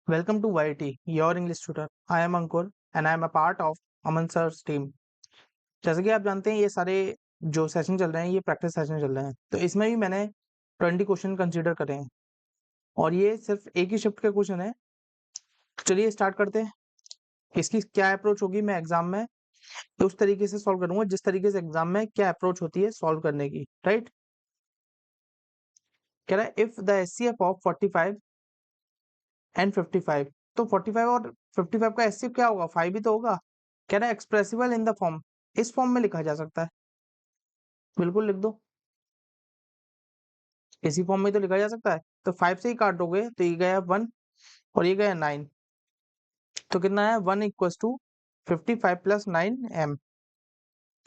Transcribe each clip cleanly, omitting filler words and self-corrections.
Welcome to YT, your English tutor. I am Ankur and I am a part of Aman Sir's team. जैसे कि आप जानते हैं ये सारे जो सेशन चल रहे हैं ये प्रैक्टिस सेशन चल रहे हैं, तो इसमें भी मैंने 20 क्वेश्चन कंसीडर करे हैं और ये सिर्फ एक ही शिफ्ट के क्वेश्चन है। चलिए स्टार्ट करते हैं। इसकी क्या अप्रोच होगी, मैं एग्जाम में तो उस तरीके से सॉल्व करूंगा जिस तरीके से एग्जाम में क्या अप्रोच होती है सॉल्व करने की। राइट, कह रहा है if the HCF of 45 and 55, तो 45 और 55 का एचसीएफ क्या होगा, 5 ही तो होगा। कह रहा है एक्सप्रेसिबल इन द फॉर्म, इस फॉर्म में लिखा जा सकता है। बिल्कुल लिख दो, इसी फॉर्म में तो लिखा जा सकता है। तो 5 से ही काट दोगे तो ये गया 1 और ये गया 9, तो कितना है 1 इक्वल टू 55 प्लस 9 m।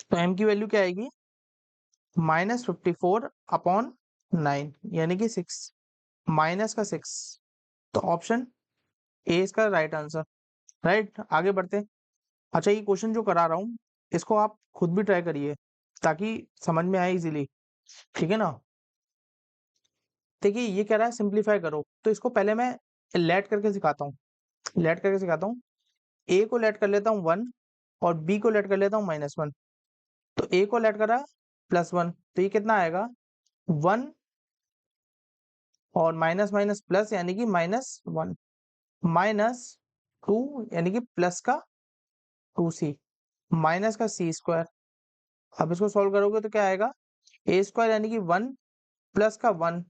तो m की वैल्यू क्या आएगी, -54 अपॉन 9 यानी कि 6, माइनस का 6। तो ऑप्शन ए इसका राइट आंसर। राइट, आगे बढ़ते हैं। अच्छा, ये क्वेश्चन जो करा रहा हूँ इसको आप खुद भी ट्राई करिए ताकि समझ में आए इजीली, ठीक है ना। देखिए ये कह रहा है सिंप्लीफाई करो, तो इसको पहले मैं लेट करके सिखाता हूँ। लेट करके सिखाता हूँ, ए को लेट कर लेता हूँ 1 और बी को लेट कर लेता हूँ -1। तो ए को लेट करा +1, तो ये कितना आएगा 1 और माइनस माइनस प्लस यानी कि -1, -2 यानी कि प्लस का 2c, माइनस का c²। अब इसको सॉल्व करोगे तो क्या आएगा, a² यानी कि 1 प्लस का 1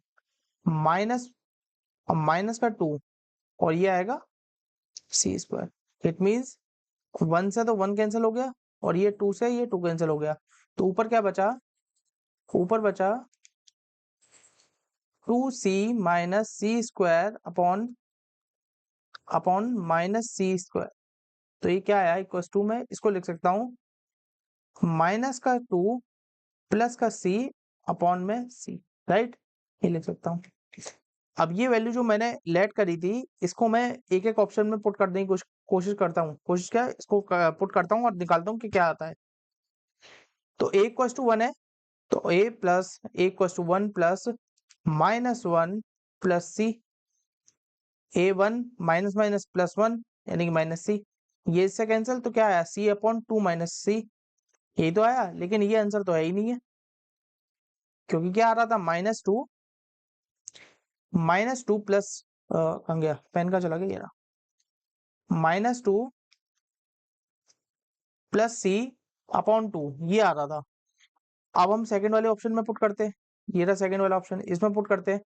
माइनस माइनस का 2 और ये आएगा c²। इट मीन्स 1 से तो 1 कैंसिल हो गया और ये 2 से ये 2 कैंसिल हो गया। तो ऊपर क्या बचा, ऊपर बचा 2c minus c² upon upon minus c²। तो ये क्या आया इक्वल टू, में इसको लिख सकता हूँ माइनस का 2 प्लस का c अपॉन में c। राइट, ये लिख सकता हूँ। अब ये वैल्यू जो मैंने लेट करी थी इसको मैं एक एक ऑप्शन में पुट करने की कोशिश करता हूँ। कोशिश क्या, इसको पुट करता हूँ और निकालता हूँ कि क्या आता है। तो a इक्वल टू 1 है, तो a equal to 1 plus -1 plus c, a1 minus minus +1 यानी कि -c। ये इससे कैंसिल, तो क्या आया c अपॉन 2 माइनस c, यही तो आया। लेकिन ये आंसर तो है ही नहीं है, क्योंकि क्या आ रहा था -2 प्लस कहाँ गया पेन का, चला गया ये रहा, -2 प्लस c अपॉन 2 ये आ रहा था। अब हम सेकंड वाले ऑप्शन में पुट करते हैं, ये रहा सेकंड वाला ऑप्शन, इसमें पुट करते हैं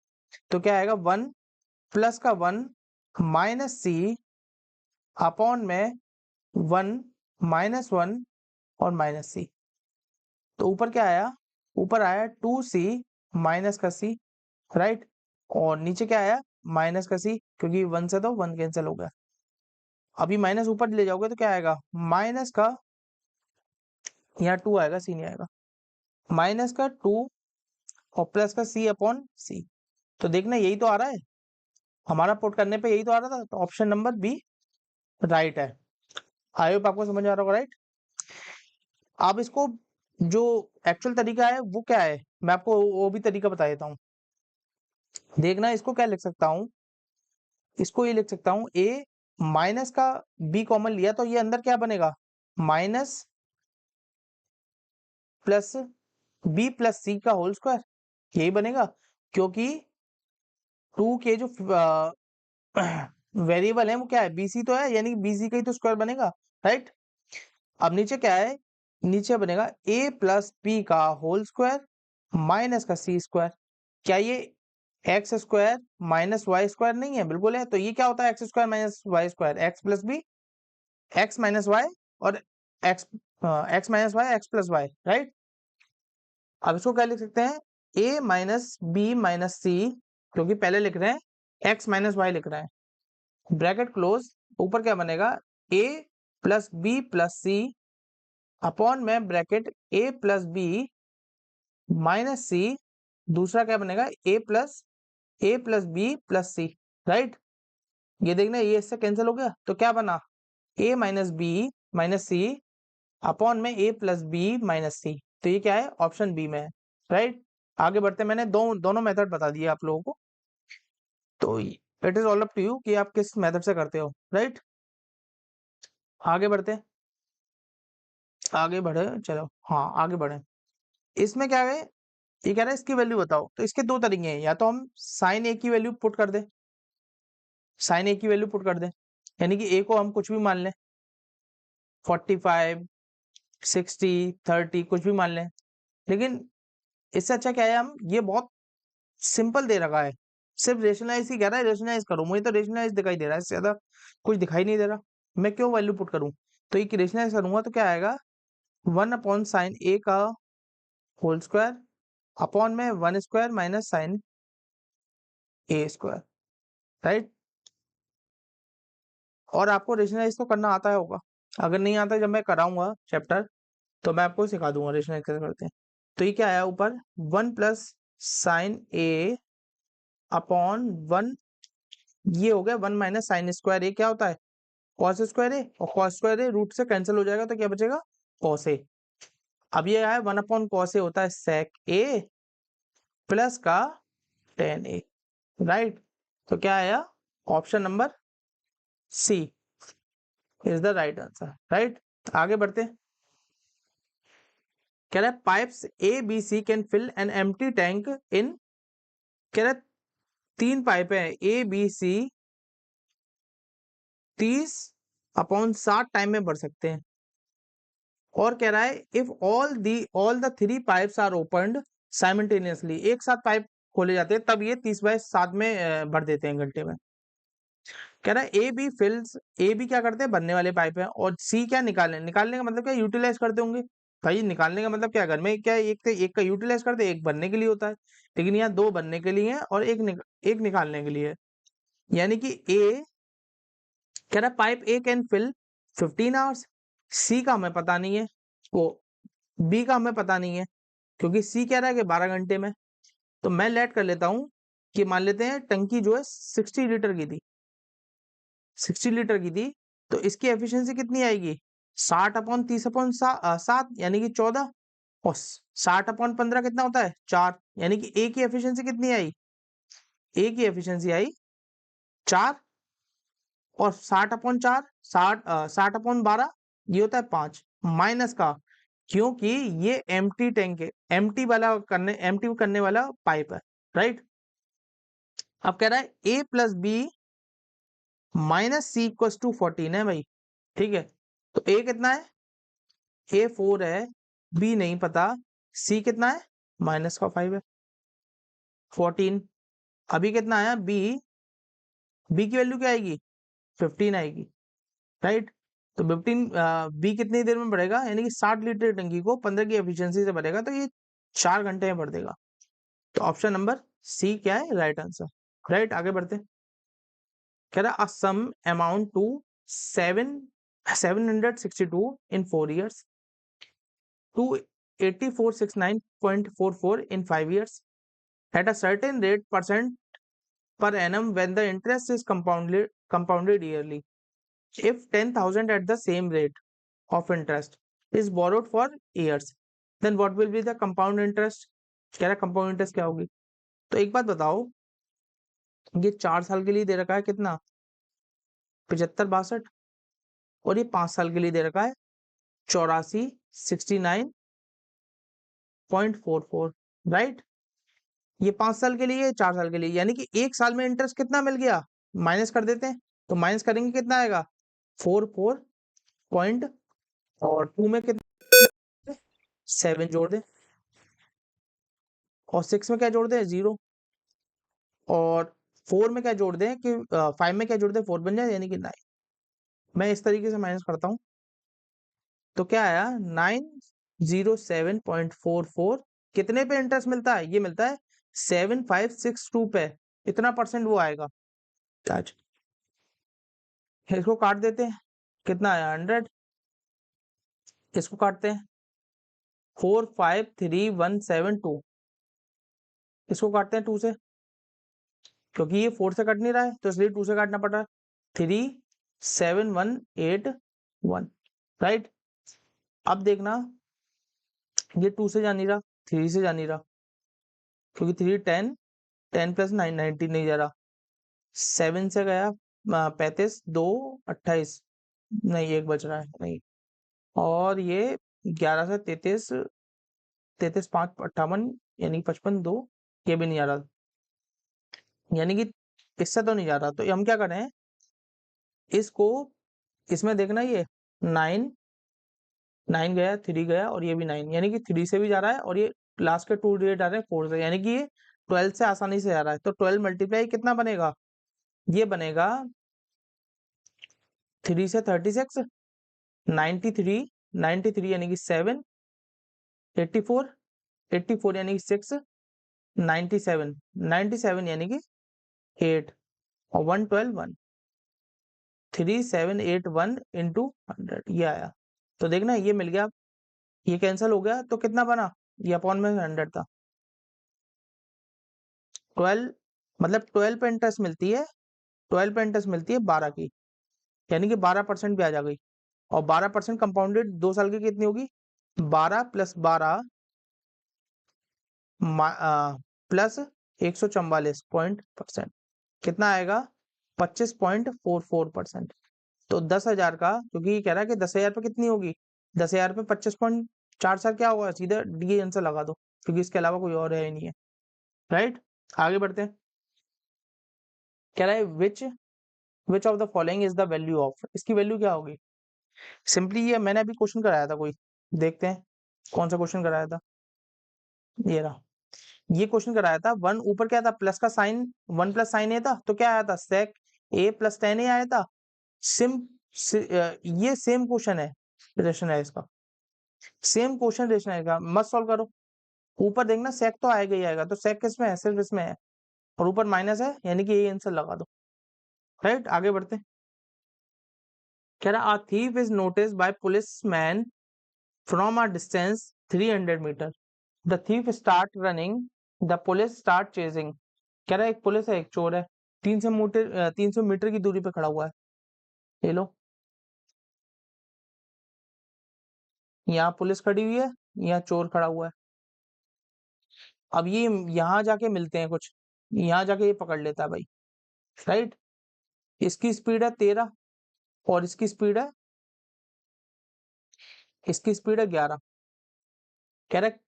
तो क्या आएगा 1 प्लस का 1 माइनस c अपॉन में 1 -1 और माइनस c। तो ऊपर क्या आया, ऊपर आया 2c माइनस का c। राइट, और नीचे क्या आया माइनस का c, क्योंकि 1 से तो 1 कैंसिल हो गया। अभी माइनस ऊपर ले जाओगे तो क्या आएगा, माइनस का, यहाँ 2 आएगा c नहीं आएगा, माइनस का 2 और प्लस का c अपॉन c। तो देखना यही तो आ रहा है, हमारा पुट करने पे यही तो आ रहा था। तो ऑप्शन नंबर बी राइट है। आई होप आपको समझ आ रहा होगा। राइट, अब इसको जो एक्चुअल तरीका है वो क्या है, मैं आपको वो भी तरीका बता देता हूँ। देखना इसको क्या लिख सकता हूँ, इसको ये लिख सकता हूँ a माइनस का b कॉमन लिया तो ये अंदर क्या बनेगा, minus plus b plus c का होल स्क्वायर, यही बनेगा। क्योंकि 2 के जो वेरिएबल है वो क्या है, bc तो है, यानी कि bc का ही तो स्क्वायर बनेगा। राइट, अब नीचे क्या है, नीचे बनेगा a प्लस b का होल स्क्वायर माइनस का c²। क्या ये x² माइनस y² नहीं है, बिल्कुल है। तो ये क्या होता है x² minus y², x plus b, x minus y और x minus y x plus y। Right, अब इसको क्या लिख सकते हैं, a minus b minus c, क्योंकि पहले लिख रहे हैं x माइनस y लिख रहे हैं, ब्रैकेट क्लोज, ऊपर क्या बनेगा a plus b plus c upon में bracket a plus b minus c, दूसरा क्या बनेगा a plus b plus c। Right, ये देखना ये इससे कैंसिल हो गया तो क्या बना a minus b minus c upon में a plus b minus c। तो ये क्या है, ऑप्शन बी में है। राइट, आगे बढ़ते, मैंने दोनों मेथड बता दिए आप लोगों को। तो it is all up to you कि आप किस मेथड से करते हो, राइट। आगे बढ़ते हैं, आगे बढ़े, चलो हाँ आगे बढ़े। इसमें क्या है, ये कह रहा है इसकी वैल्यू बताओ, तो इसके दो तरीके हैं, या तो हम साइन ए की वैल्यू पुट कर दें, साइन ए की वैल्यू पुट कर दें, यानी कि ए को हम कुछ भी मान लें, 45, 60, 30 कुछ भी मान लें। लेकिन इससे अच्छा क्या है, हम ये बहुत सिंपल दे रखा है, सिर्फ रेशनलाइज ही कह रहा है, रेशनलाइज करो, मुझे तो रेशनलाइज दिखाई दे रहा है, इससे ज्यादा कुछ दिखाई नहीं दे रहा, मैं क्यों वैल्यू पुट करूं। तो ये रेशनलाइज करूंगा तो क्या आएगा, 1/sin ए का होल स्क्वायर अपॉन में 1 स्क्वायर माइनस साइन ए स्क्वायर, राइट। और आपको रेशनलाइज तो करना आता है होगा, अगर नहीं आता जब मैं कराऊंगा चैप्टर तो मैं आपको सिखा दूंगा रेशनलाइज कैसे करते हैं। तो ये क्या आया ऊपर, 1 + sin a अपॉन 1, ये हो गया 1 - sin² ए, क्या होता है कॉस स्क्वायर ए, और कॉस स्क्वायर ए रूट से कैंसिल हो जाएगा तो क्या बचेगा कॉस ए। अब ये आया 1/cos ए होता है sec ए प्लस का tan ए, राइट। तो क्या आया, option number C is the right answer, right. आगे बढ़ते हैं, कह रहा है pipes A B C can fill an empty tank in, कह रहा है 3 पाइप है ए बी सी 30/60 टाइम में भर सकते हैं, और कह रहा है if all the 3 pipes are opened simultaneously, एक साथ पाइप खोले जाते हैं तब ये 30/7 में भर देते हैं घंटे में। कह रहा है ए बी क्या करते हैं, भरने वाले पाइप है, और सी क्या निकालने का मतलब क्या, यूटिलाइज करते होंगे। भाई निकालने का मतलब क्या, घर में क्या एक का यूटिलाइज करते हैं, एक भरने के लिए होता है, लेकिन यहाँ 2 भरने के लिए है और एक निकालने के लिए है। यानी कि ए कह रहा है pipe A can fill 15 hours, C का हमें पता नहीं है, वो बी का हमें पता नहीं है, क्योंकि सी कह रहा है कि 12 घंटे में। तो मैं लेट कर लेता हूं कि मान लेते हैं टंकी जो है 60 लीटर की थी, 60 लीटर की थी, तो इसकी एफिशिएंसी कितनी आएगी, 60/30/7 यानी कि 14, और 60/15 कितना होता है 4, यानी कि ए की एफिशिएंसी कितनी आई, ए की एफिशिएंसी आई 4, और 60/4 60/12 ये होता है 5 माइनस का, क्योंकि ये एम्प्टी टैंक है, एम्प्टी करने वाला पाइप है, राइट। अब कह रहा है A plus B minus C equals to 14 है भाई, ठीक है। तो ए कितना है, ए 4 है, बी नहीं पता, सी कितना है -5 है, 14। अभी कितना आया बी, बी की वैल्यू क्या आएगी 15 आएगी, राइट। तो 15 बी कितनी देर में बढ़ेगा, यानी कि 60 लीटर टंकी को 15 की एफिशिएंसी से भरेगा, तो ये 4 घंटे में भर देगा। तो ऑप्शन नंबर सी क्या है राइट आंसर, राइट। आगे बढ़ते हैं, कह रहा अ some amount to 762 in 4 years to 8469.44 in 5 years at a certain rate percent per annum when the interest is compounded yearly. If 10,000 at the same rate of interest is borrowed for years, then what will be the compound interest? कह रहा compound interest क्या होगी। तो एक बात बताओ, ये 4 साल के लिए दे रखा है कितना 75/62, और ये 5 साल के लिए दे रखा है 8469.44, राइट। ये 5 साल के लिए 4 साल के लिए, यानी कि 1 साल में इंटरेस्ट कितना मिल गया, माइनस कर देते हैं, तो माइनस करेंगे कितना आएगा 44 पॉइंट, और 2 में कितना 7 जोड़ दें, और 6 में क्या जोड़ दें 0, और 4 में क्या जोड़ दें कि 5 में क्या जोड़ दें 4 बन जाए, यानी कि 9। मैं इस तरीके से माइनस करता हूँ, तो क्या आया 907.44, कितने पे इंटरेस्ट मिलता है, ये मिलता है 7562 पे, इतना परसेंट वो आएगा चार्ज। इसको काट देते हैं, कितना आया 100, इसको काटते हैं 453172, इसको काटते हैं 2 से, क्योंकि ये 4 से कट नहीं रहा है तो इसलिए 2 से काटना पड़ रहा है, 37181, राइट। अब देखना ये 2 से जा नहीं रहा, 3 से जा नहीं रहा, क्योंकि 3 10, 10 + 9 19 नहीं जा रहा, 7 से गया 35, 2 28, नहीं एक बच रहा है, नहीं, और ये 11 से 33, 33 5 58, यानी 55 2, ये भी नहीं आ रहा, यानी कि इससे तो नहीं जा रहा, तो हम क्या करें, इसको इसमें देखना, ये 9 9 गया, 3 गया, और ये भी 9, यानी कि 3 से भी जा रहा है, और ये लास्ट के 2 डिजिट आ रहे हैं 4 से, यानी कि ये 12 से आसानी से जा रहा है। तो 12 मल्टीप्लाई कितना बनेगा, ये बनेगा 3 से 36, 93, 93 यानी कि 7, 84, 84 यानी कि 6, 97, 97 यानी कि 8, और 112 1, 3781 इंटू 100, ये आया। तो देखना ये मिल गया, ये कैंसिल हो गया, तो कितना बना, ये अपॉन में 100 था, 12, मतलब 12 पे इंटरेस्ट मिलती है, 12 पे इंटरेस्ट मिलती है 12 की, यानी कि 12% ब्याज आ गई, और 12% कंपाउंडेड 2 साल की कितनी होगी, 12 प्लस 12 प्लस 144 कितना आएगा, 25.44%। तो 10,000 का, क्योंकि ये कह रहा है कि 10,000 पे कितनी होगी, 10,000 पे 25.44 क्या होगा, सीधे डी आंसर लगा दो, क्योंकि इसके अलावा कोई और है ही नहीं है, राइट। आगे बढ़ते हैं, कह रहा है which of the following is the value of, इसकी वैल्यू क्या होगी, सिंपली ये मैंने अभी क्वेश्चन कराया था कोई, देखते हैं कौन सा क्वेश्चन कराया था, ये रहा, ये क्वेश्चन कराया था, वन ऊपर क्या था, प्लस का साइन, 1 प्लस साइन ए था, तो क्या आया था, सेक ए प्लस टेन ए आया था, सिम ये सेम क्वेश्चन है, रेशन है इसका, सेम क्वेश्चन रेशन है का, मत सॉल्व करो, ऊपर देखना सेक तो आएगा ही आएगा, तो सेक किसमें है, सिर्फ इसमें है, और ऊपर माइनस है, यानी कि यही आंसर लगा दो, राइट। आगे बढ़ते हैं, कह रहा a thief is noticed by police man from a distance 300 metre, the thief start running, the police start chasing, कह रहा है एक पुलिस है एक चोर है, 300 मीटर की दूरी पे खड़ा हुआ है, ले लो, यहाँ पुलिस खड़ी हुई है, यहाँ चोर खड़ा हुआ है, अब ये यहाँ जाके मिलते हैं कुछ, यहाँ जाके ये पकड़ लेता है भाई, राइट। इसकी स्पीड है 13, और इसकी स्पीड है 11, कह रहा है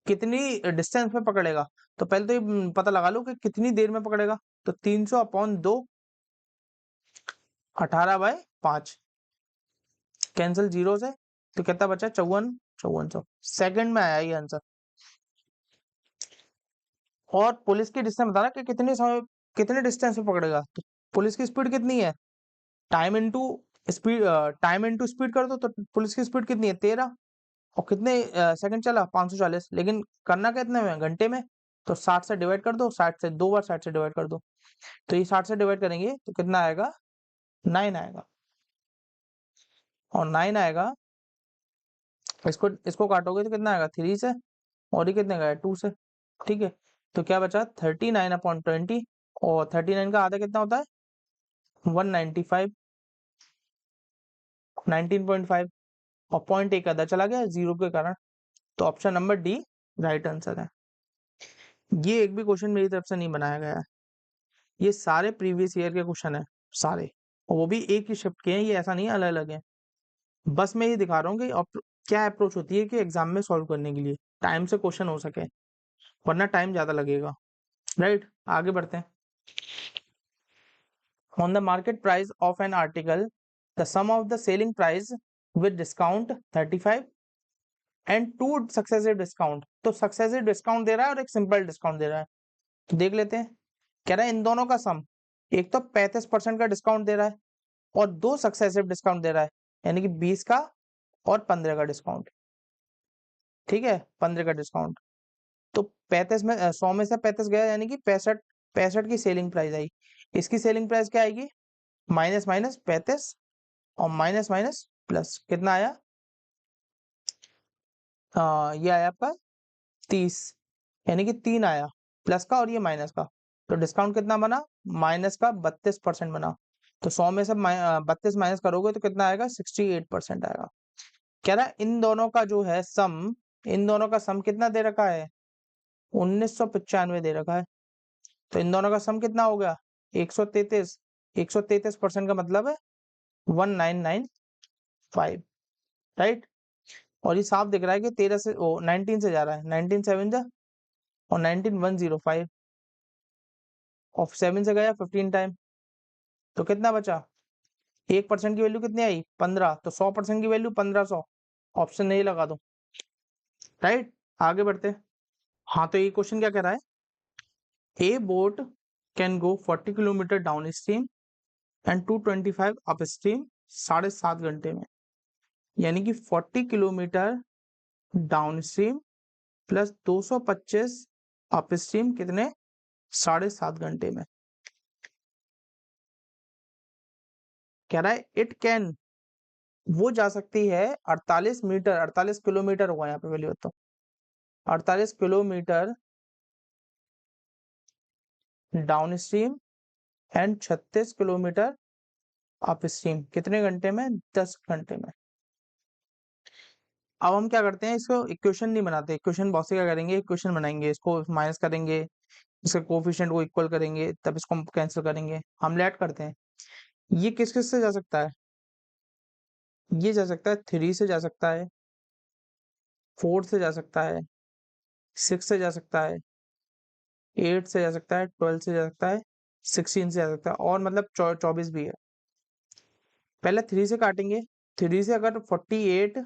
कितनी डिस्टेंस में पकड़ेगा, तो पहले तो ये पता लगा लो कि कितनी देर में पकड़ेगा, तो 300/2, 18/5, कैंसिल जीरो से, तो कितना बचा, 5400 सेकंड में आया ये आंसर, और पुलिस की डिस्टेंस बताना कि कितने डिस्टेंस में पकड़ेगा, तो पुलिस की स्पीड कितनी है, time into speed, time into speed कर दो, तो पुलिस की स्पीड कितनी है 13, और कितने सेकंड चला 540, लेकिन करना कितने में, घंटे में, तो 60 से डिवाइड कर दो, 60 से 2 बार 60 से डिवाइड कर दो, तो ये 60 से डिवाइड करेंगे तो कितना आएगा, 9 आएगा, और 9 आएगा, इसको इसको काटोगे तो कितना आएगा 3 से, और ये कितने का है 2 से, ठीक है, तो क्या बचा 39/20, और 39 का आधा कितना होता है 195, 19.5, और पॉइंट एक आधा चला गया जीरो के कारण, तो option number D right answer है। ये एक भी क्वेश्चन मेरी तरफ से नहीं बनाया गया है, ये सारे प्रीवियस ईयर के क्वेश्चन है सारे, और वो भी एक ही शिफ्ट के हैं, ये ऐसा नहीं है अलग अलग है, बस मैं ये दिखा रहा हूँ कि क्या अप्रोच होती है कि एग्जाम में सॉल्व करने के लिए टाइम से क्वेश्चन हो सके, वरना टाइम ज्यादा लगेगा, राइट। आगे बढ़ते हैं, on the market price of an article the sum of the selling price with discount 35 and two successive discount, तो successive discount दे रहा है और एक सिंपल डिस्काउंट दे रहा है, तो देख लेते हैं, कह रहा है इन दोनों का सम, एक तो 35% का डिस्काउंट दे रहा है, और दो सक्सेसिव डिस्काउंट दे रहा है, यानी कि 20 का और 15 का डिस्काउंट, ठीक है, 15 का डिस्काउंट, तो 35 में 100 में से 35 गया, यानी कि 65, 65 की सेलिंग प्राइस आई, इसकी सेलिंग प्राइस क्या आएगी, माइनस माइनस 35, और माइनस माइनस प्लस कितना आया, ये आया आपका 30, यानी कि 3 आया, प्लस का और ये माइनस का, तो डिस्काउंट कितना बना, माइनस का 32% बना, तो 100 में से 32 माइनस करोगे तो कितना आएगा 68% आएगा, कह रहा है इन दोनों का जो है सम, इन दोनों का सम कितना दे रखा है 1995 दे रखा है, तो इन दोनों का सम कितना हो गया 133, 133% का मतलब है 1995, राइट। और ये साफ दिख रहा है कि 13 से 19 से जा रहा है, 19 7 जा और 19 105 और 7 से गया 15 टाइम, तो कितना बचा? 1% की वैल्यू कितनी आई? 15, तो 100% की वैल्यू 1500, ऑप्शन नहीं लगा दो, राइट। आगे बढ़ते हैं। हाँ, तो ये क्वेश्चन क्या कह रहा है? ए boat can go 40 kilometre down stream and 225 up stream 7.5 घंटे में, यानी कि 40 kilometre down stream plus 225 up stream कितने? 7.5 घंटे में। कह रहा है इट कैन, वो जा सकती है 48 मीटर, 48 किलोमीटर होगा यहाँ पे वैल्यू, तो 48 kilometre down stream and 36 kilometre up stream, कितने घंटे में? 10 घंटे में। अब हम क्या करते हैं, इसको इक्वेशन नहीं बनाते, इक्वेशन बहुत से क्या करेंगे, इक्वेशन बनाएंगे, इसको माइनस करेंगे, इसके कोफिशिएंट को इक्वल करेंगे, तब इसको हम कैंसिल करेंगे। हम लेट करते हैं। ये किस किस से जा सकता है? ये जा सकता है 3 से जा सकता है, 4 से जा सकता है, 6 से जा सकता है, 8 से जा सकता है, 12 से जा सकता है, 16 से जा सकता है, और मतलब 24 भी है। पहले 3 से काटेंगे, 3 से अगर 48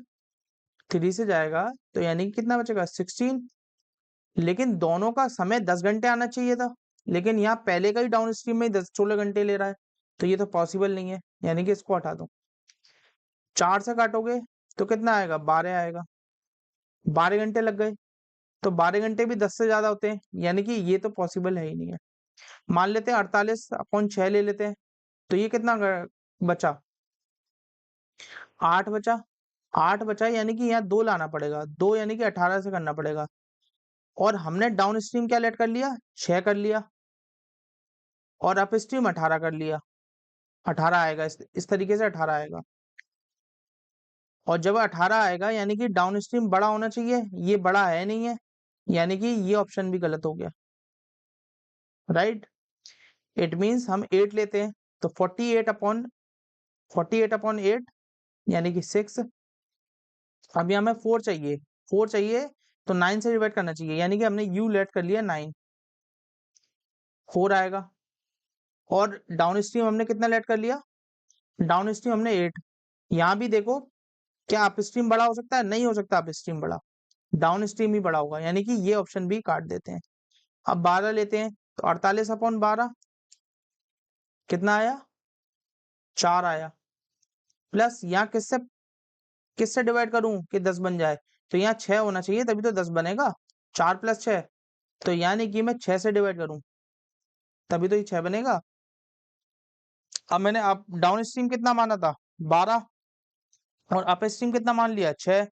3 से जाएगा तो यानी कि कितना बचेगा? 16। लेकिन दोनों का समय 10 घंटे आना चाहिए था, लेकिन यहाँ पहले का ही डाउन स्ट्रीम में 16 घंटे ले रहा है, तो ये तो पॉसिबल नहीं है, यानी कि इसको हटा दो। 4 से काटोगे तो कितना आएगा? 12 आएगा, 12 घंटे लग गए, तो 12 घंटे भी 10 से ज्यादा होते हैं, यानी कि ये तो पॉसिबल है ही नहीं है। मान लेते हैं 48/6 ले लेते हैं, तो ये कितना बचा? 8 बचा। 8 बचा, यानी कि यहाँ 2 लाना पड़ेगा, 2 यानी कि 18 से करना पड़ेगा। और हमने डाउन स्ट्रीम क्या लेट कर लिया? 6 कर लिया, और अप स्ट्रीम 18 कर लिया, 18 आएगा, इस तरीके से 18 आएगा। और जब 18 आएगा यानी कि डाउन स्ट्रीम बड़ा होना चाहिए, ये बड़ा है नहीं है, यानी कि ये ऑप्शन भी गलत हो गया, राइट। इट मीन्स हम 8 लेते हैं, तो 48/8 यानी कि 6। अब यहाँ हमें 4 चाहिए, 4 चाहिए, तो 9 से डिवाइड करना चाहिए, यानी कि हमने यू लेट कर लिया 9, 4 आएगा। और डाउन स्ट्रीम हमने कितना लेट कर लिया? डाउन स्ट्रीम हमने 8। यहाँ भी देखो, क्या अप स्ट्रीम बड़ा हो सकता है? नहीं हो सकता अप स्ट्रीम बड़ा, डाउन स्ट्रीम ही बड़ा होगा, यानी कि ये ऑप्शन भी काट देते हैं। अब 12 लेते हैं, तो 48/12 कितना आया? 4 आया। प्लस यहाँ किससे किससे डिवाइड करूं कि 10 बन जाए? तो यहाँ 6 होना चाहिए, तभी तो 10 बनेगा। 4 + 6, तो यानी कि मैं 6 से डिवाइड करूं, तभी तो ये 6 बनेगा। अब मैंने अब डाउन स्ट्रीम कितना माना था? 12, और अप स्ट्रीम कितना मान लिया? 6।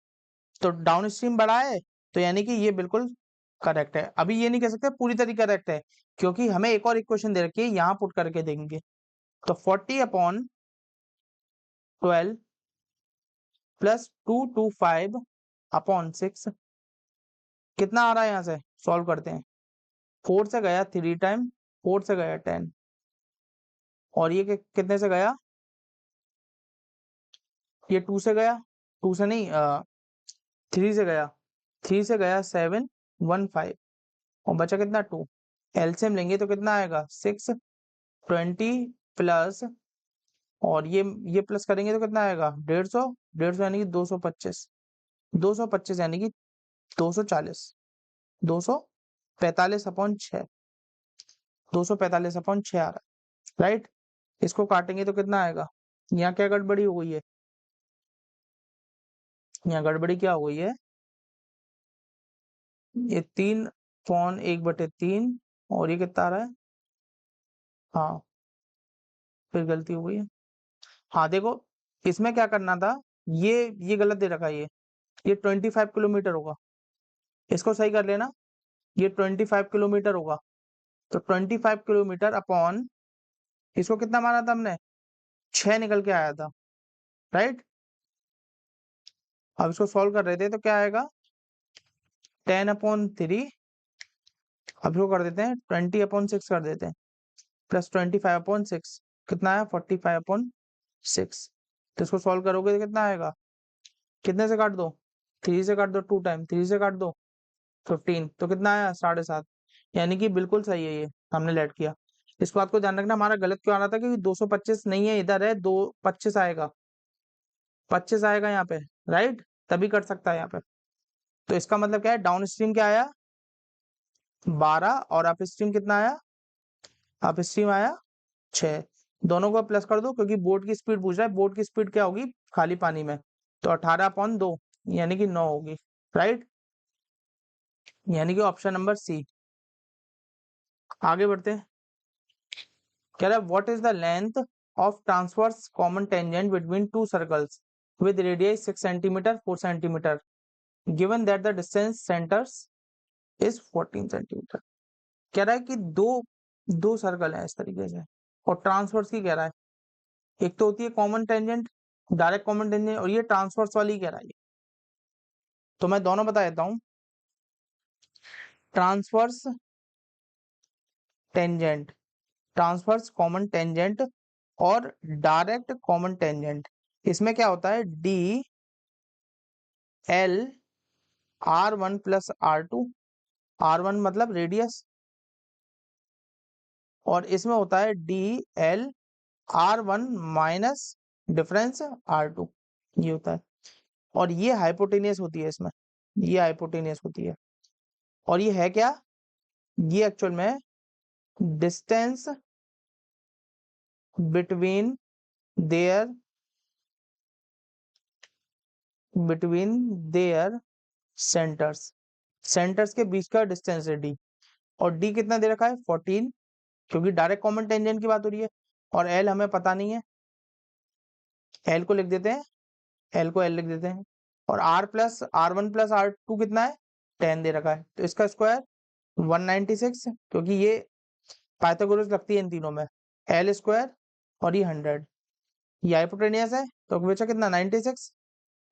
तो डाउन स्ट्रीम बड़ा है, तो यानी कि ये बिल्कुल करेक्ट है। अभी ये नहीं कह सकते पूरी तरीके करेक्ट है, क्योंकि हमें एक और इक्वेशन दे रखी है, यहाँ पुट करके देंगे। तो 40/12 प्लस 225/6 कितना आ रहा है? यहाँ से सॉल्व करते हैं। 4 से गया 3 टाइम, 4 से गया 10, और ये कितने से गया? ये 2 से गया, 2 से नहीं 3 से गया, 3 से गया 715, और बचा कितना? 2। एलसीएम लेंगे तो कितना आएगा? 6, 20 प्लस, और ये प्लस करेंगे तो कितना आएगा? 150, 150 यानी कि 225, 225 यानी कि 240, 245/6, 245/6 आ रहा है, राइट। इसको काटेंगे तो कितना आएगा? यहाँ क्या गड़बड़ी हो गई है? यहाँ गड़बड़ी क्या हो गई है? ये 3/1/3, और ये कितना आ रहा है? हाँ, फिर गलती हो गई है। हाँ देखो, इसमें क्या करना था, ये गलत दे रखा है, ये 25 किलोमीटर होगा, इसको सही कर लेना। ये 25 किलोमीटर होगा, तो 25 किलोमीटर अपॉन, इसको कितना माना था हमने? 6 निकल के आया था, राइट। अब इसको सॉल्व कर रहे थे, तो क्या आएगा? 10/3, अब इसको कर देते हैं 20/6 कर देते हैं, प्लस 25/6 कितना आया 45/6। तो इसको सॉल्व करोगे तो कितना आएगा, कितने से काट दो, 3 से काट दो, 2 टाइम 3 से काट दो 15, तो कितना आया 7.5। यानी कि बिल्कुल सही है, ये हमने लेट किया। इस बात को ध्यान रखना, हमारा गलत क्यों आ रहा था, क्योंकि 225 नहीं है, इधर है 225 आएगा, 25 आएगा यहाँ पे, राइट, तभी कट सकता है यहाँ पे। तो इसका मतलब क्या है, डाउन स्ट्रीम क्या आया 12 और अप स्ट्रीम कितना आया, अप स्ट्रीम आया 6। दोनों को प्लस कर दो, क्योंकि बोट की स्पीड पूछ रहा है, बोट की स्पीड क्या होगी खाली पानी में, तो 18/2 यानी कि 9 होगी, राइट, यानी कि ऑप्शन नंबर सी। आगे बढ़ते हैं, कह रहा है what is the length of transverse common tangent between two circles with radius 6 centimetre 4 centimetre given that the distance centres is 14 centimetre. कह रहा है कि दो दो सर्कल है इस तरीके से, और ट्रांसवर्स की कह रहा है, एक तो होती है common tangent, direct common tangent, और ये ट्रांसवर्स वाली कह रहा है। तो मैं दोनों बता देता हूँ, transverse tangent, transverse common tangent और डायरेक्ट कॉमन टेंजेंट। इसमें क्या होता है, D L R1 plus R2, R1 मतलब रेडियस, और इसमें होता है D L R1 minus difference R2, ये होता है। और ये हाइपोटेनियस होती है इसमें, ये हाइपोटेनियस होती है। और ये है क्या, ये एक्चुअल में distance between their centres, centres के बीच का डिस्टेंस है डी। और डी कितना दे रखा है 14, क्योंकि डायरेक्ट कॉमन टेंजेंट की बात हो रही है। और एल हमें पता नहीं है, एल को लिख देते हैं, एल को एल लिख देते हैं। और R1 प्लस R2 कितना है 10 दे रखा है, तो इसका स्क्वायर 196, क्योंकि ये पाइथागोरस लगती है इन तीनों में, एल स्क्वायर और ये 100, ये हाइपोटेनियस है, तो बचा कितना 96,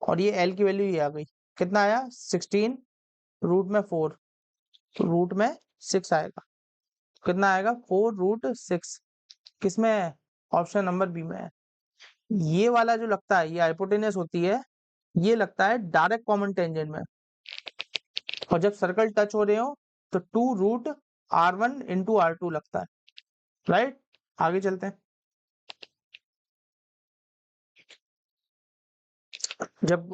और ये एल की वैल्यू ये आ गई, कितना आया 16 रूट में 4, रूट में 6 आएगा, कितना आएगा 4 रूट 6, किसमें है, ऑप्शन नंबर बी में है। ये वाला जो लगता है ये हाइपोटेनियस होती है, ये लगता है डायरेक्ट कॉमन टेंजेंट में, और जब सर्कल टच हो रहे हो तो 2 रूट R1 इंटू R2 लगता है, राइट। आगे चलते हैं, जब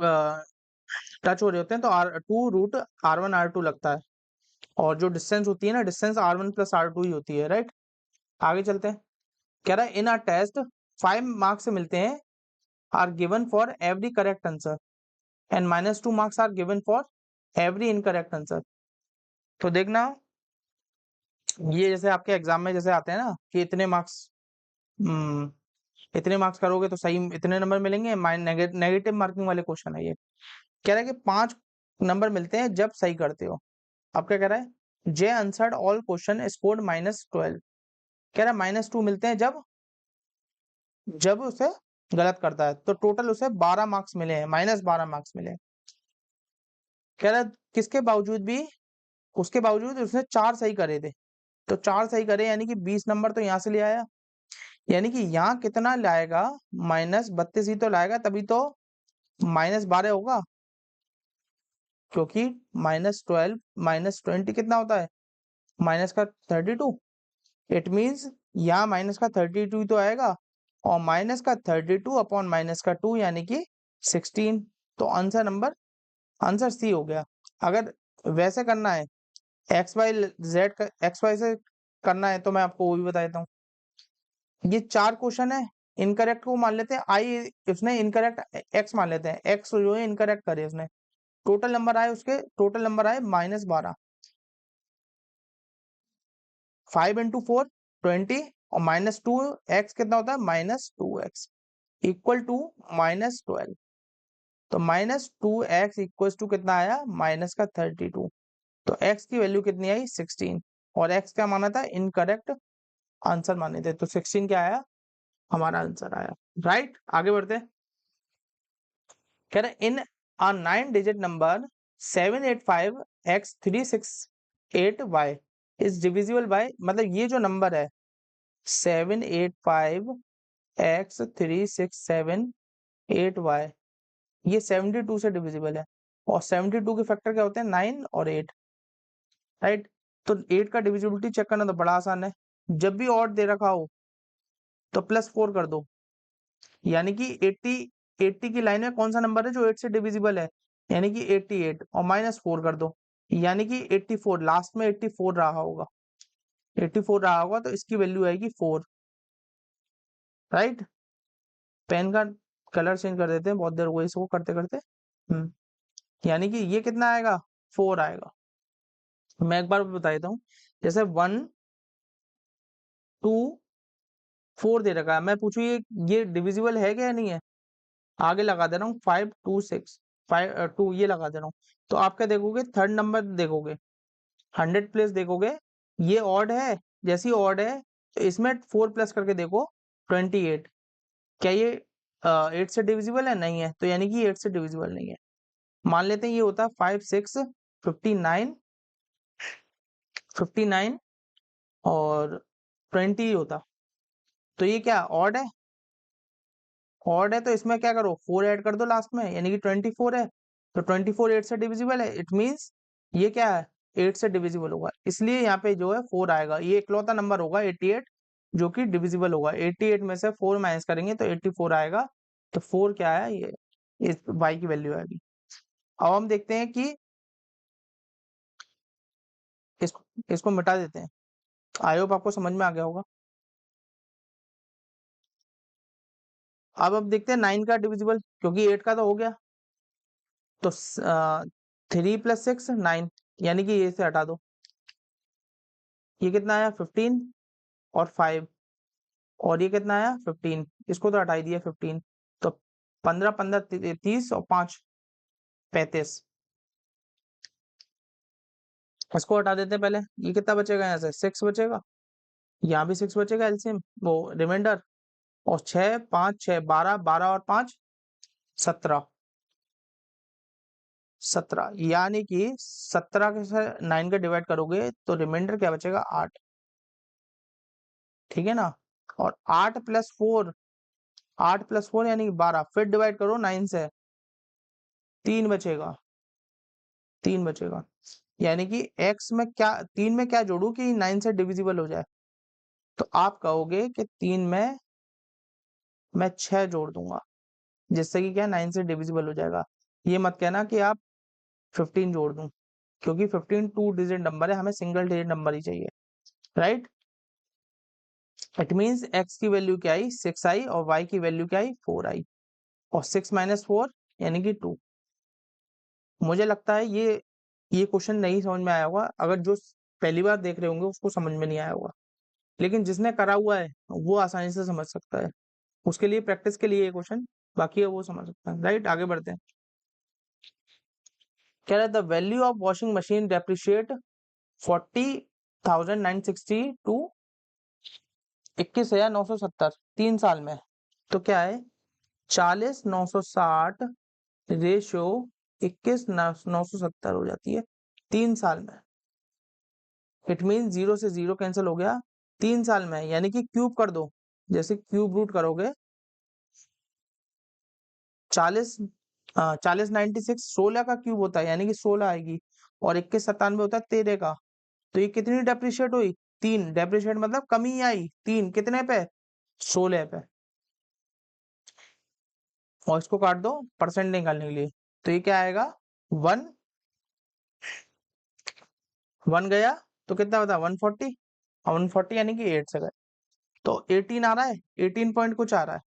टच हो रहे होते हैं तो 2 रूट R1 R2 लगता है, और जो डिस्टेंस होती है ना, डिस्टेंस R1 प्लस R2 ही होती है, राइट। आगे चलते हैं, कह रहा है इन आर टेस्ट 5 मार्क्स मिलते हैं are given for every correct answer and -2 marks are given for every incorrect answer. तो देखना, ये जैसे आपके एग्जाम में जैसे आते हैं ना कि इतने मार्क्स करोगे तो सही इतने नंबर मिलेंगे, नेगेटिव मार्किंग वाले क्वेश्चन है ये। कह रहा है कि 5 नंबर मिलते हैं जब सही करते हो। अब क्या कह रहा है, जे आंसर्ड ऑल क्वेश्चन स्कोर्ड -12। कह रहा है -2 मिलते हैं जब उसे गलत करता है, तो टोटल उसे 12 मार्क्स मिले हैं, -12 मार्क्स मिले हैं। कह रहा है किसके बावजूद भी, उसके बावजूद उसने 4 सही करे थे, तो 4 सही करे यानी कि 20 नंबर तो यहाँ से ले आया, यानी कि यहाँ कितना लाएगा, -32 ही तो लाएगा, तभी तो -12 होगा, क्योंकि -12 -20 कितना होता है, माइनस का 32। इट मीन्स यहाँ माइनस का 32 तो आएगा, और माइनस का 32 अपॉन माइनस का 2 यानी कि 16। तो आंसर सी हो गया। अगर वैसे करना है एक्स वाई से करना है, तो मैं आपको वो भी बता देता हूँ। ये 4 क्वेश्चन है, इनकरेक्ट को मान लेते हैं आई, उसने इनकरेक्ट एक्स मान लेते हैं, एक्स जो है इनकरेक्ट करे उसने, टोटल नंबर आए -12, 5 इंटू 4 20, और -2 एक्स कितना होता है -2x इक्वल टू -12। तो -2x इक्वल टू कितना आया, माइनस का 32। तो x की वैल्यू कितनी आई 16, और x क्या माना था, इनकरेक्ट आंसर माने थे, तो 16 क्या आया, हमारा आंसर आया, राइट। आगे बढ़ते हैं, कह रहे इन अ 9 digit number 785x368y is divisible by, मतलब ये जो नंबर है 785x367 8y, ये 72 से डिविजिबल है। और 72 के फैक्टर क्या होते हैं, 9 और 8, राइट। तो 8 का डिविजिबिलिटी चेक करना तो बड़ा आसान है, जब भी ऑड दे रखा हो तो +4 कर दो, यानी कि 80 की लाइन में कौन सा नंबर है जो 8 से डिविजिबल है, यानी कि 88, और -4 कर दो, यानी कि 84, लास्ट में 84 रहा होगा, 84 रहा होगा, तो इसकी वैल्यू आएगी 4, राइट। पेन का कलर चेंज कर देते हैं, बहुत देर हो गई इसको करते करते। यानी कि ये कितना आएगा, 4 आएगा। मैं एक बार बता देता हूँ, जैसे 1 2 4 दे रखा है, मैं पूछू ये डिविजिबल है क्या नहीं है, आगे लगा दे रहा हूँ 5 2 6 5 2, ये लगा दे रहा हूँ। तो आप क्या देखोगे, थर्ड नंबर देखोगे, 100 प्लेस देखोगे, ये ऑड है, जैसी ऑड है तो इसमें 4 प्लस करके देखो 28, क्या ये 8 से डिविजिबल है, नहीं है, तो यानी कि 8 से डिविजिबल नहीं है। मान लेते हैं ये होता है 5 6 59 59 और 20 होता, तो ये क्या ऑड है, ऑड है, तो इसमें क्या करो 4 ऐड कर दो लास्ट में, यानी कि 24 है, तो 24 8 से डिविजिबल है, इट मींस ये क्या है, 8 से डिविजिबल होगा, इसलिए यहाँ पे जो है 4 आएगा, ये इकलौता नंबर होगा 88 जो कि डिविजिबल होगा। 88 में से 4 माइनस करेंगे तो 84 आएगा, तो 4 क्या है, ये इस y की वैल्यू आएगी। अब हम देखते हैं कि इसको मिटा देते हैं, आई होप आपको समझ में आ गया होगा। अब देखते हैं 9 का डिविजिबल, क्योंकि 8 का तो हो गया, तो 3 + 6 9, यानी कि ये से हटा दो, ये कितना आया 15 और 5, और ये कितना आया 15, इसको तो हटा ही दिया 15, तो 15 15 30 और 5 35, इसको हटा देते हैं पहले, ये कितना बचेगा, यहाँ से 6 बचेगा, यहाँ भी 6 बचेगा, एलसीएम वो रिमाइंडर, और 6 5 6 12 12 और 5 17 17, यानी कि 17 के से 9 का डिवाइड करोगे तो रिमाइंडर क्या बचेगा 8, ठीक है ना। और 8 + 4, 8 + 4 यानी कि 12, फिर डिवाइड करो 9 से, 3 बचेगा, 3 बचेगा, यानी कि x में क्या, 3 में क्या जोड़ू कि 9 से डिविजिबल हो जाए, तो आप कहोगे कि 3 में मैं 6 जोड़ दूंगा, जिससे कि क्या 9 से डिविजिबल हो जाएगा। ये मत कहना कि आप 15 जोड़ दूं, क्योंकि 15 2 डिजिट नंबर है, हमें सिंगल डिजिट नंबर ही चाहिए, राइट। इट मींस x की वैल्यू क्या आई 6 आई, और y की वैल्यू क्या आई 4 आई, और 6 - 4 यानी कि 2। मुझे लगता है ये क्वेश्चन नहीं समझ में आया होगा, अगर जो पहली बार देख रहे होंगे उसको समझ में नहीं आया होगा, लेकिन जिसने करा हुआ है वो आसानी से समझ सकता है, उसके लिए प्रैक्टिस के लिए ये क्वेश्चन, बाकी है वो समझ सकता है, राइट। आगे बढ़ते हैं, कह रहा है the value of washing machine depreciate 40,960 to 21,970 3 साल में, तो क्या है 40,960 रेशियो 21,970 हो जाती है 3 साल में। इट मीन 0 से 0 कैंसिल हो गया 3 साल में, यानी कि क्यूब कर दो, जैसे क्यूब रूट करोगे 40 40 96 16 का क्यूब होता है, यानी कि 16 आएगी, और 21 97 होता है 13 का, तो ये कितनी डेप्रिशिएट हुई 3, डेप्रिशिएट मतलब कमी आई 3, कितने पे 16 पे, और इसको काट दो परसेंट निकालने के लिए, तो ये क्या आएगा 1 1 गया तो कितना होता है 140, और 140 यानी कि 8 से गए, तो 18 आ रहा है, 18 पॉइंट कुछ आ रहा है,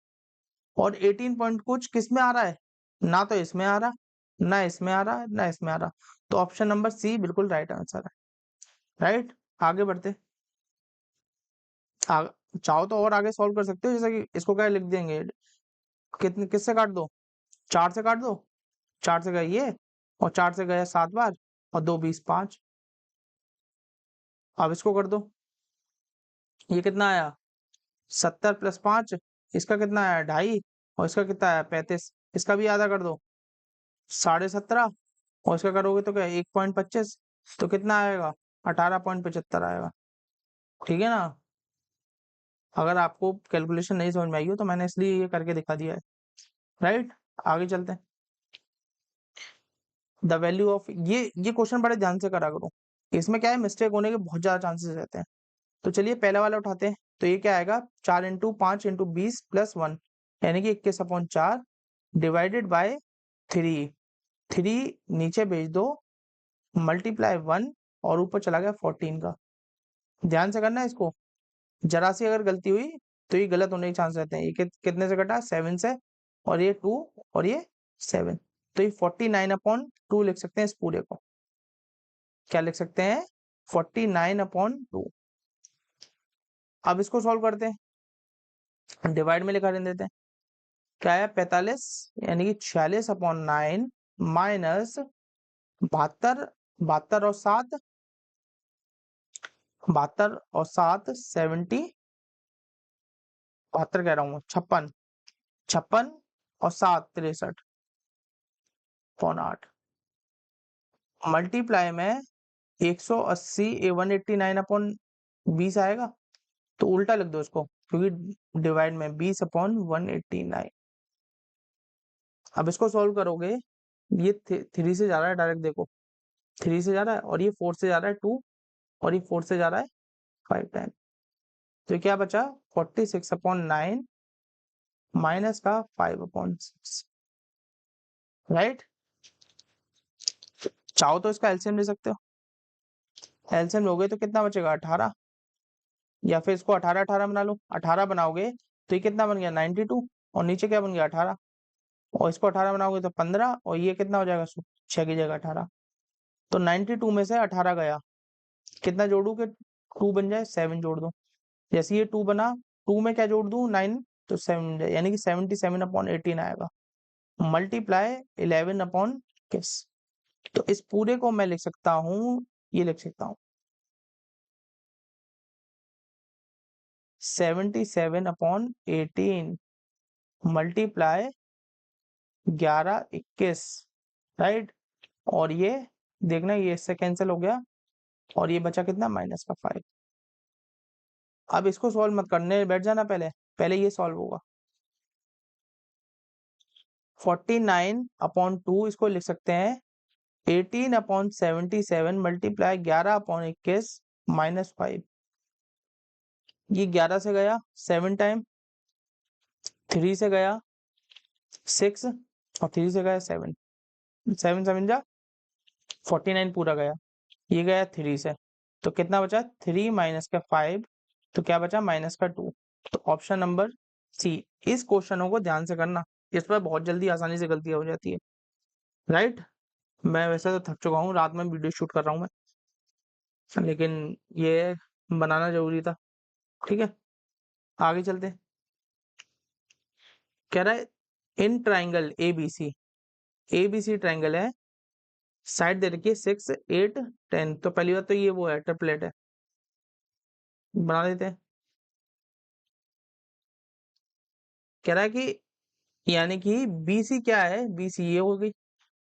और 18 पॉइंट कुछ किस में आ रहा है, ना तो इसमें आ रहा, ना इसमें आ रहा, ना इसमें आ रहा, तो ऑप्शन नंबर सी बिल्कुल राइट आंसर है, राइट। आगे बढ़ते, चाहो तो और आगे सॉल्व कर सकते हो, जैसे कि इसको क्या लिख देंगे, कितने किससे काट दो, 4 से काट दो, 4 से गए ये, और 4 से गए 7 बार, और 2 20 5, अब इसको कर दो, ये कितना आया 70 + 5, इसका कितना आया 2.5, और इसका कितना आया 35, इसका भी आधा कर दो 17.5, और इसका करोगे तो क्या 1.25, तो कितना आएगा 18.75 आएगा, ठीक है ना। अगर आपको कैलकुलेशन नहीं समझ में आई हो तो मैंने इसलिए ये करके दिखा दिया है, राइट। आगे चलते हैं। द वैल्यू ऑफ ये क्वेश्चन बड़े ध्यान से करा करो, इसमें क्या है मिस्टेक होने के बहुत ज्यादा चांसेस रहते हैं। तो चलिए पहला वाला उठाते हैं। तो ये क्या आएगा, 4 × 5 × 20 + 1, यानी कि 21/4 डिवाइडेड बाय 3। 3 नीचे भेज दो, मल्टीप्लाई 1 और ऊपर चला गया 14 का। ध्यान से करना है इसको, जरा सी अगर गलती हुई तो ये गलत होने के चांस रहते हैं। ये कितने से कटा, 7 से, और ये 2 और ये 7। तो ये 49/2 लिख सकते हैं इस पूरे को। क्या लिख सकते हैं, 49/2। अब इसको सॉल्व करते हैं, डिवाइड में लिखा रहने देते हैं। क्या है, 45 यानी कि 46/9 माइनस 72, 72 और 7 70, 72 कह रहा हूँ, 56, 56 और 7 63/8 मल्टीप्लाई में 180 189/20 आएगा। तो उल्टा लिख दो इसको, क्योंकि डिवाइड में 20/189। अब इसको सॉल्व करोगे, ये 3 से जा रहा है डायरेक्ट, देखो 3 से जा रहा है, और ये 4 से जा रहा है 2, और ये 4 से जा रहा है 5 टाइम। तो क्या बचा, 46/9 माइनस का 5/6, राइट। चाहो तो इसका एलसीएम ले सकते हो, एलसीएम लोगे तो कितना बचेगा, 18, या फिर इसको 18 18 बना लो। 18 बनाओगे तो ये कितना बन गया, 92, और नीचे क्या बन गया, 18, और इसको 18 बनाओगे तो 15, और ये कितना हो जाएगा, 6 की जगह 18। तो 92 में से 18 गया, कितना जोड़ू कि 2 बन जाए, 7 जोड़ दो। जैसे ये 2 बना, 2 में क्या जोड़ दूं, 9, तो 7 बन जाए, यानी कि 77/18 आएगा, मल्टीप्लाई 11/किस। तो इस पूरे को मैं लिख सकता हूँ, ये लिख सकता हूँ 77/18 मल्टीप्लाई 11/21, राइट। और ये देखना, ये इससे कैंसिल हो गया, और ये बचा कितना, माइनस का 5। अब इसको सॉल्व मत करने बैठ जाना, पहले पहले ये सॉल्व होगा। 49/2 इसको लिख सकते हैं 18/77 मल्टीप्लाई 11/21 -5। ये 11 से गया 7 टाइम, 3 से गया 6, और 3 से गया 7, 7 7 जा 49 पूरा गया। ये गया 3 से, तो कितना बचा, 3 माइनस का 5, तो क्या बचा, माइनस का 2। तो ऑप्शन नंबर सी। इस क्वेश्चनों को ध्यान से करना, इस पर बहुत जल्दी आसानी से गलतियां हो जाती है, राइट। मैं वैसे तो थक चुका हूँ, रात में वीडियो शूट कर रहा हूँ मैं, लेकिन ये बनाना जरूरी था, ठीक है। आगे चलते हैं। कह रहा है इन ट्राइंगल एबीसी ट्राइंगल है, साइड दे रखी है 6 8 10। तो पहली बात तो ये वो है, ट्रिपलेट है, बना देते हैं। कह रहा है कि यानी कि बीसी क्या है, बीसी ये हो गई,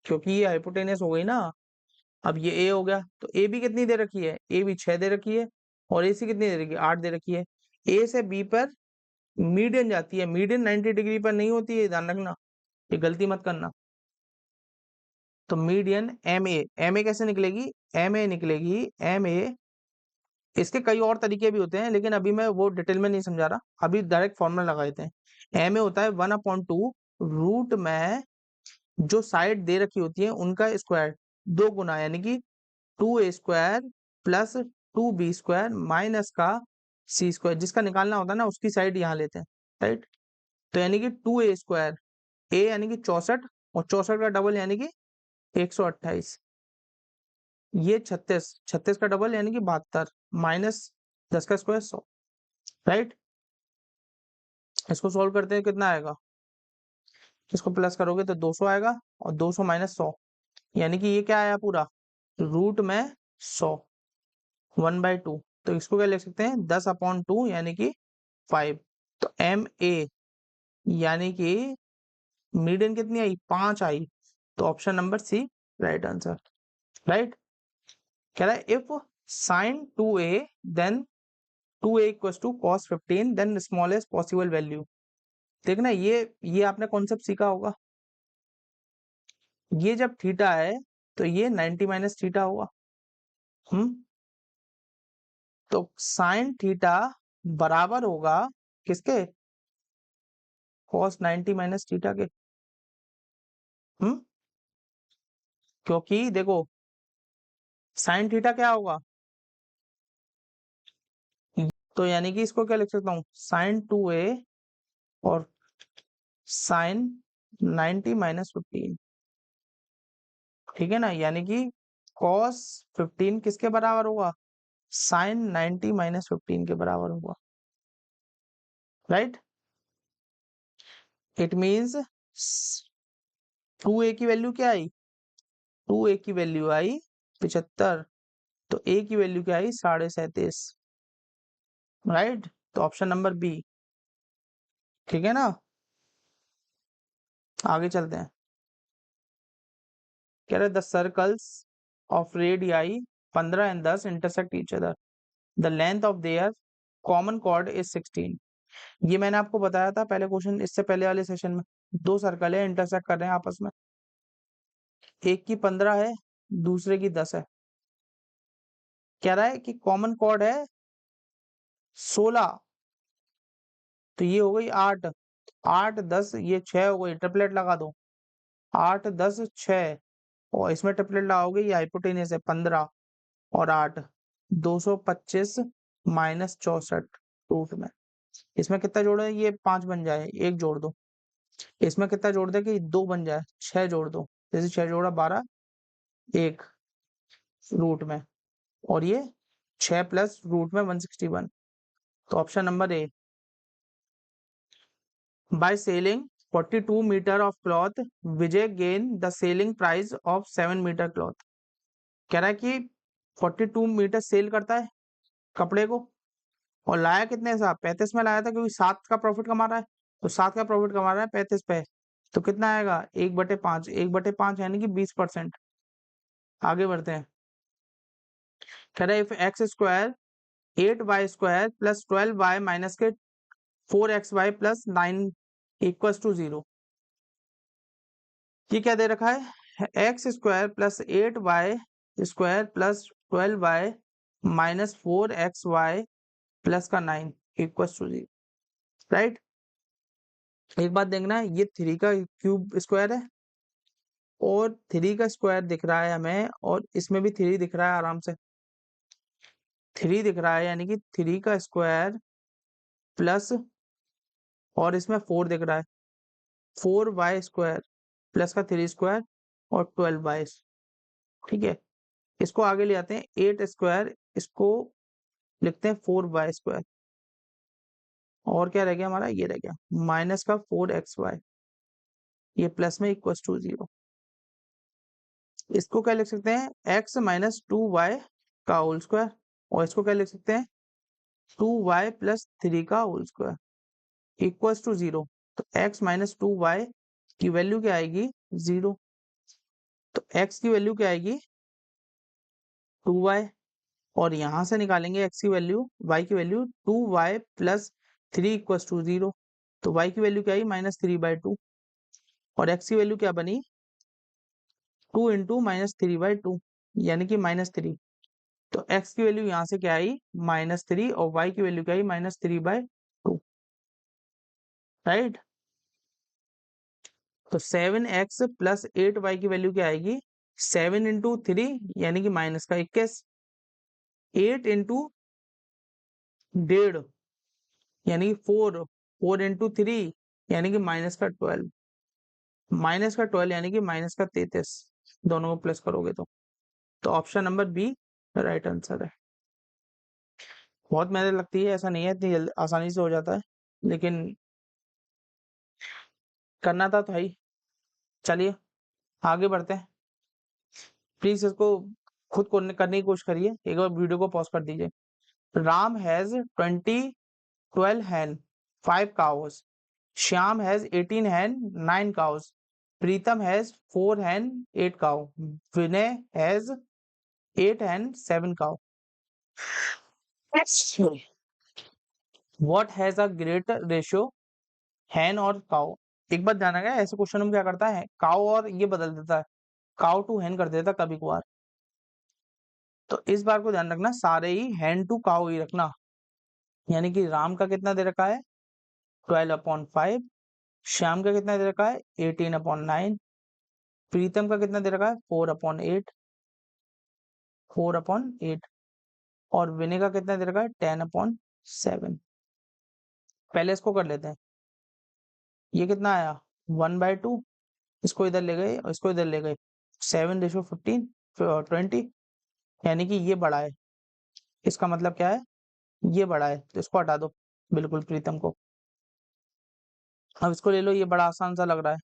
क्योंकि ये हाइपोटेनस हो गई ना। अब ये ए हो गया, तो ए बी कितनी दे रखी है, ए बी 6 दे रखी है, और ए सी कितनी दे रखी है, 8 दे रखी है। ए से बी पर मीडियन जाती है, मीडियन 90 डिग्री पर नहीं होती है, ध्यान रखना, ये गलती मत करना। तो मीडियन एम ए कैसे निकलेगी, एम ए निकलेगी, एम ए, इसके कई और तरीके भी होते हैं, लेकिन अभी मैं वो डिटेल में नहीं समझा रहा, अभी डायरेक्ट फॉर्मूला लगा देते हैं। एम ए होता है 1/2 रूट में जो साइड दे रखी होती है उनका स्क्वायर 2 गुना, यानी कि 2a² प्लस 2b² माइनस का c², जिसका निकालना होता है ना उसकी साइड यहाँ लेते हैं, राइट। तो यानी कि 2a², a यानी कि 64, और 64 का डबल यानी कि 128, ये 36, 36 का डबल यानी कि 72, माइनस 10 का स्क्वायर 100, राइट। इसको सॉल्व करते हैं, कितना आएगा, इसको प्लस करोगे तो 200 आएगा, और 200 माइनस 100, यानी कि ये क्या आया पूरा, रूट में 100, 1/2। तो इसको क्या लिख सकते हैं, 10/2 यानी कि 5। तो एम ए यानी कि मीडियन कितनी आई, 5 आई। तो option number C right answer, right. कह रहा है if sine 2a then 2a equal to cos 15 then smallest possible value. देखना ये आपने कॉन्सेप्ट सीखा होगा। ये जब थीटा है तो ये 90 माइनस थीटा होगा। तो साइन थीटा बराबर होगा किसके? cos 90 माइनस थीटा के। क्योंकि देखो साइन थीटा क्या होगा, तो यानी कि इसको क्या लिख सकता हूँ, साइन 2a और साइन 90 माइनस 15। ठीक है ना, यानी कि cos 15 किसके बराबर होगा, साइन 90 माइनस 15 के बराबर होगा। राइट, इट मीन्स 2a की वैल्यू क्या आई, 2a की वैल्यू आई 75, तो a की वैल्यू क्या आई 37.5। राइट, तो ऑप्शन नंबर बी। ठीक है ना, आगे चलते हैं। कह रहे the circles of radii 15 and 10 intersect each other, the length of their common chord is 16। ये मैंने आपको बताया था पहले क्वेश्चन, इससे पहले वाले सेशन में। दो सर्कल है, इंटरसेक्ट कर रहे हैं आपस में, एक की 15 है, दूसरे की 10 है। कह रहा है कि कॉमन कॉर्ड है 16, तो ये हो गई 8, 8 10 ये 6 हो गई, ट्रिपलेट लगा दो, 8 10 6, और इसमें ट्रिपलेट लगाओगे, ये हाइपोटेन्यूस है 15 और 8, 225 माइनस 64 रूट में। इसमें कितना जोड़े, ये 5 बन जाए, एक जोड़ दो। इसमें कितना जोड़ दे कि 2 बन जाए, 6 जोड़ दो, जैसे 6 जोड़ा 12, एक रूट में, और ये 6 प्लस रूट में 161। तो option number A. By selling 42 metre of cloth, Vijay gain the selling price of 7 metre cloth. कह रहा है कि 42 मीटर सेल करता है कपड़े को, और लाया कितने साहब, 35 में लाया था, क्योंकि 7 का प्रॉफिट कमा रहा है, तो 7 का प्रॉफिट कमा रहा है 35 पे, तो कितना आएगा 1/5, 1/5 यानी कि 20%। आगे बढ़ते हैं। कह रहा है if x square 8y square plus 12y minus के 4xy प्लस 9 इक्वल टू 0। ये क्या दे रखा है, x square plus 8y square plus 12y minus 4xy plus का 9 इक्वल टू 0। राइट, एक बात देखना है, ये 3 का क्यूब स्क्वायर है और 3 का स्क्वायर दिख रहा है हमें, और इसमें भी 3 दिख रहा है आराम से, 3 दिख रहा है, यानी कि 3 का स्क्वायर प्लस, और इसमें 4 दिख रहा है, 4y स्क्वायर प्लस का 3 स्क्वायर और 12y। ठीक है, इसको आगे ले आते हैं, 8 स्क्वायर, इसको लिखते हैं 4y स्क्वायर, और क्या रह गया हमारा, ये रह गया माइनस का 4xy, ये प्लस में इक्वल टू 0। इसको क्या लिख सकते हैं, x माइनस 2y का होल स्क्वायर, और इसको क्या लिख सकते हैं 2y प्लस 3 का होल स्क्वायर इक्वल टू 0। तो x माइनस 2y की वैल्यू क्या आएगी 0, तो x की वैल्यू क्या आएगी 2y, और यहां से निकालेंगे x की वैल्यू, y की value 2y plus 3 equal to 0, तो y की वैल्यू क्या आई -3/2, और x की वैल्यू क्या बनी 2 इंटू -3/2 यानी कि -3। तो x की वैल्यू यहाँ से क्या आई -3, और y की वैल्यू क्या आई -3/2। राइट, तो 7x प्लस 8y की वैल्यू क्या आएगी 7 इंटू 3 यानी कि माइनस का 21, 8 इंटू 1.5 यानी कि 4, 4 इंटू 3 यानी कि माइनस का 12, माइनस का 12 यानी कि माइनस का 33, दोनों को प्लस करोगे तो option number B right answer है। बहुत मेहनत लगती है, ऐसा नहीं है इतनी जल्दी आसानी से हो जाता है, लेकिन करना था तो है ही। चलिए आगे बढ़ते हैं, प्लीज इसको खुद करने की कोशिश करिए, एक बार वीडियो को पॉज कर दीजिए। Ram has 12 hen 5 cows, Shyam has 18 hen 9 cows, Pritam has 4 hen 8 cow, Vinay has 8 hen 7 cow। What has a greater ratio, hen और काउ। एक बात ध्यान रखना, ऐसे क्वेश्चन में क्या करता है, काउ और ये बदल देता है, काउ टू हैन कर देता है कभी कभार। तो इस बार को ध्यान रखना, सारे ही हैन टू काउ ही रखना। यानी कि राम का कितना दे रखा है 12/5, श्याम का कितना दे रखा है 18/9, प्रीतम का कितना दे रखा है 4/8, 4/8, और विनय का कितना दे रखा है 10/7। पहले इसको कर लेते हैं, ये कितना आया 1/2, इसको इधर ले गए और इसको इधर ले गए, 7:15 20, यानी कि ये बड़ा है। इसका मतलब क्या है, ये बड़ा है, तो इसको हटा दो बिल्कुल प्रीतम को। अब इसको ले लो, ये बड़ा आसान सा लग रहा है,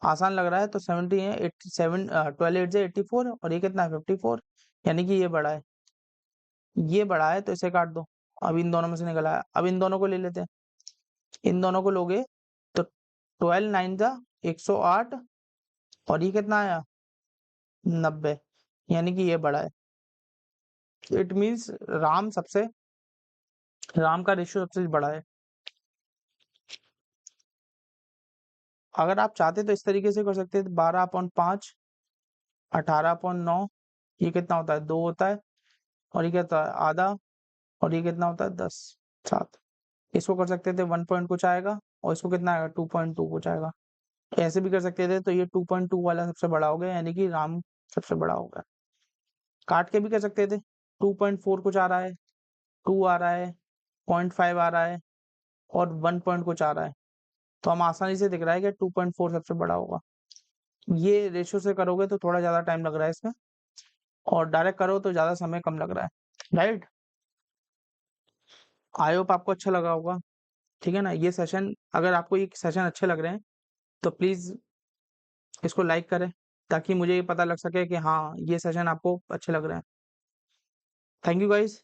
आसान लग रहा है, तो 70 है 87, 12 8 से 84, और ये कितना है 54, यानी कि ये बड़ा है, ये बड़ा है, तो इसे काट दो। अब इन दोनों में से निकल आया, अब इन दोनों को ले लेते हैं, इन दोनों को लोगे तो 12 9 जा 108, और ये कितना आया 90, यानी कि ये बड़ा है। इट मीन्स राम का रेशियो सबसे बड़ा है। अगर आप चाहते तो इस तरीके से कर सकते हैं, 12/5, 18/9, ये कितना होता है 2 होता है, और ये कितना है आधा, और ये कितना होता है 10 7। इसको कर सकते थे 1 पॉइंट कुछ आएगा, और इसको कितना आएगा 2.2 कुछ आएगा। ऐसे भी कर सकते थे, तो ये 2.2 वाला सबसे बड़ा हो गया, यानी कि राम सबसे बड़ा हो गया। काट के भी कर सकते थे, 2.4 कुछ आ रहा है, 2 आ रहा है, 0.5 आ रहा है, और 1 पॉइंट कुछ आ रहा है, तो हम आसानी से दिख रहा है कि 2.4 सबसे बड़ा होगा। ये रेशियो से करोगे तो थोड़ा ज्यादा टाइम लग रहा है इसमें, और डायरेक्ट करो तो ज्यादा समय कम लग रहा है, राइट। आई होप आपको अच्छा लगा होगा, ठीक है ना। ये सेशन, अगर आपको ये सेशन अच्छे लग रहे हैं तो प्लीज इसको लाइक करें, ताकि मुझे ये पता लग सके कि हाँ ये सेशन आपको अच्छे लग रहे हैं। Thank you guys.